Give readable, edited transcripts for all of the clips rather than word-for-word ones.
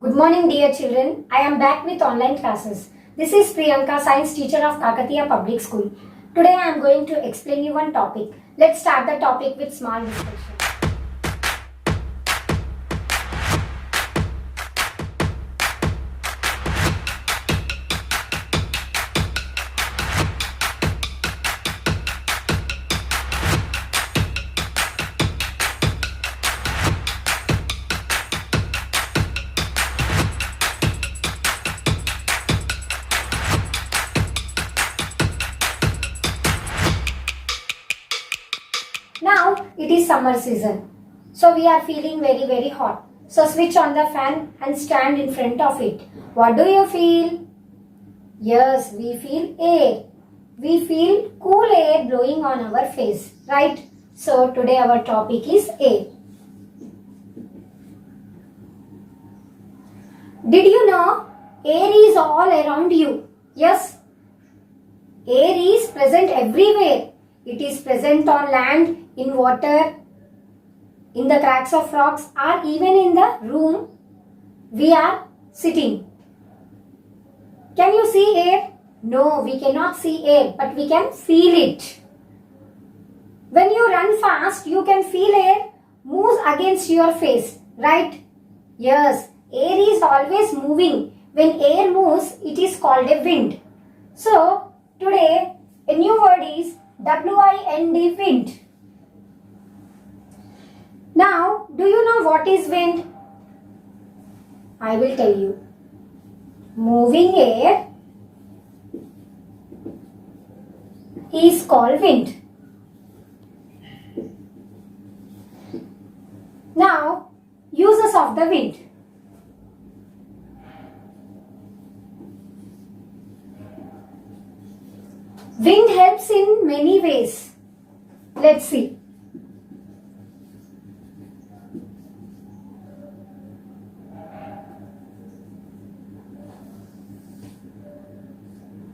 Good morning, dear children. I am back with online classes. This is Priyanka, science teacher of Kakatiya Public School. Today I am going to explain you one topic. Let's start the topic with small discussion. Now it is summer season. So we are feeling very hot. So switch on the fan and stand in front of it. What do you feel? Yes, we feel air. We feel cool air blowing on our face, right? So today our topic is air. Did you know air is all around you? Yes. Air is present everywhere. It is present on land, in water, in the cracks of rocks, or even in the room we are sitting. Can you see air? No, we cannot see air, but we can feel it. When you run fast, you can feel air moves against your face, right? Yes, air is always moving. When air moves, it is called a wind. So, today, a new word is wind, wind. Now, do you know what is wind? I will tell you. Moving air is called wind. Now, uses of the wind. Wind helps in many ways. Let's see.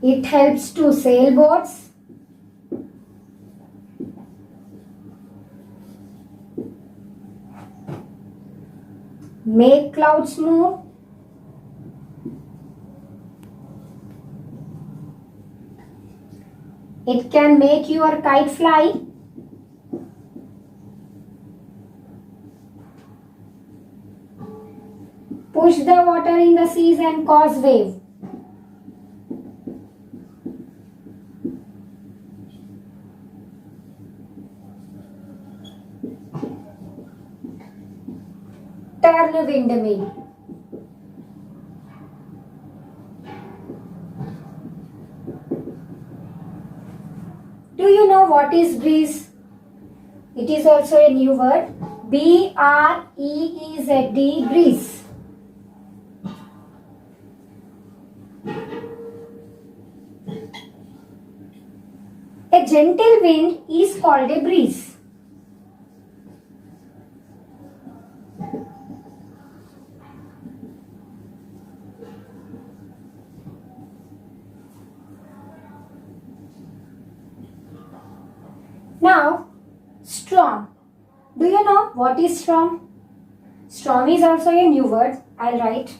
It helps to sail boats, make clouds move, it can make your kite fly, push the water in the seas and cause wave. Turn windmill. Do you know what is breeze? It is also a new word. B-R-E-E-Z-D, breeze. A gentle wind is called a breeze. Now, storm. Do you know what is storm? Storm is also a new word. I'll write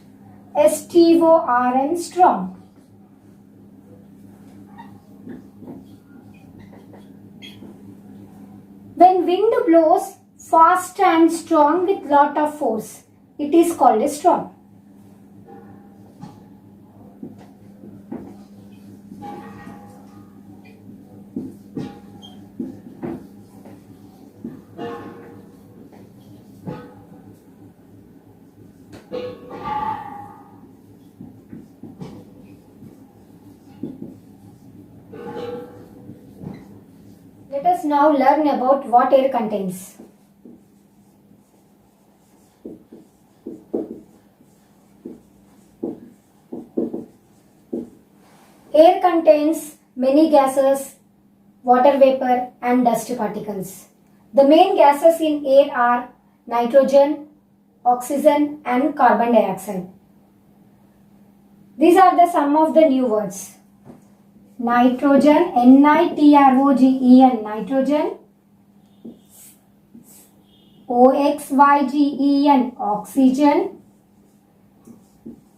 S-T-O-R-M, storm. When wind blows fast and strong with lot of force, it is called a storm. Let us now learn about what air contains. Air contains many gases, water vapor and dust particles. The main gases in air are nitrogen, oxygen and carbon dioxide. These are the some of the new words. Nitrogen, Nitrogen, nitrogen. OXYGEN, oxygen.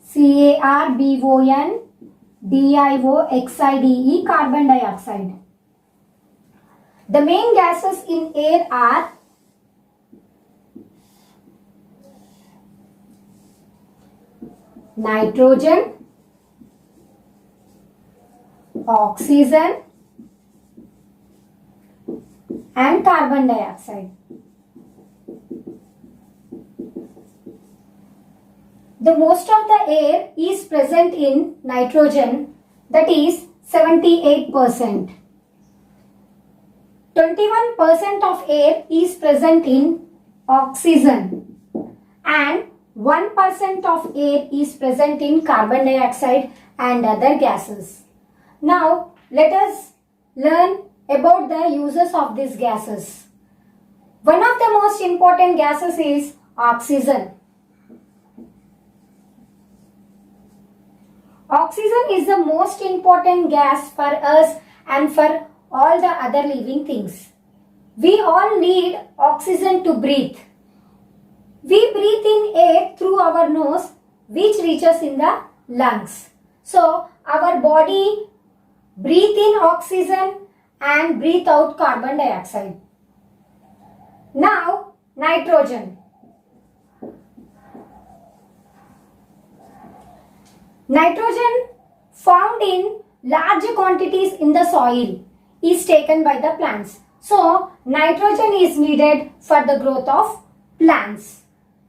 carbondioxide, carbon dioxide. The main gases in air are nitrogen, oxygen and carbon dioxide. The most of the air is present in nitrogen, that is 78%. 21% of air is present in oxygen and 1% of air is present in carbon dioxide and other gases. Now let us learn about the uses of these gases. One of the most important gases is oxygen. Oxygen is the most important gas for us and for all the other living things. We all need oxygen to breathe. We breathe in air through our nose, which reaches in the lungs. So our body breathe in oxygen and breathe out carbon dioxide. Now nitrogen. Nitrogen found in large quantities in the soil is taken by the plants. So nitrogen is needed for the growth of plants.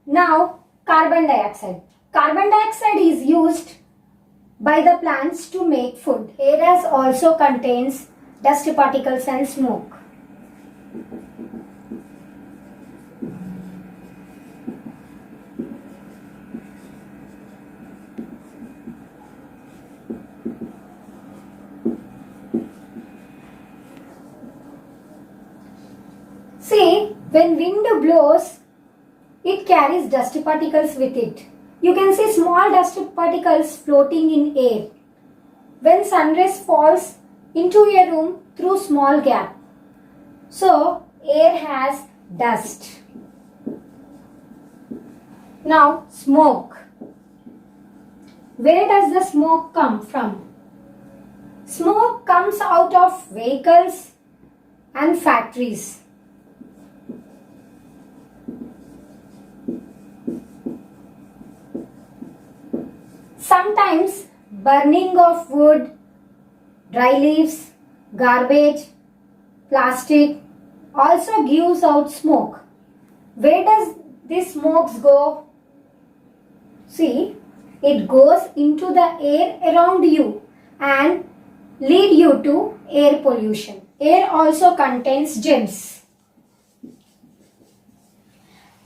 Now carbon dioxide. Carbon dioxide is used by the plants to make food. Air also contains dust particles and smoke. See, when wind blows, it carries dust particles with it. You can see small dust particles floating in air. When sun rays falls into a room through small gap, so air has dust. Now smoke. Where does the smoke come from? Smoke comes out of vehicles and factories. Sometimes burning of wood, dry leaves, garbage, plastic also gives out smoke. Where does this smoke go? See, it goes into the air around you and lead you to air pollution. Air also contains germs.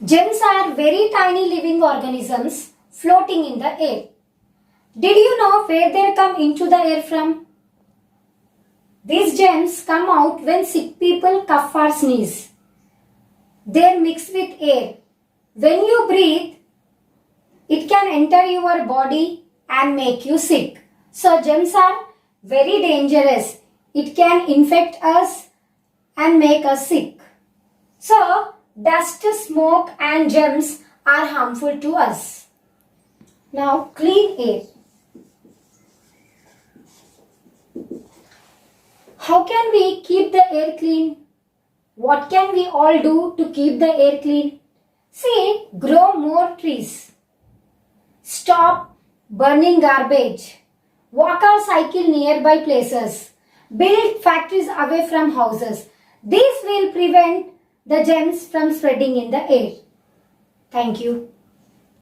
Germs are very tiny living organisms floating in the air. Did you know where they come into the air from? These germs come out when sick people cough or sneeze. They are mixed with air. When you breathe, it can enter your body and make you sick. So germs are very dangerous. It can infect us and make us sick. So dust, smoke and germs are harmful to us. Now clean air. How can we keep the air clean? What can we all do to keep the air clean? See, grow more trees. Stop burning garbage. Walk or cycle nearby places. Build factories away from houses. This will prevent the germs from spreading in the air. Thank you.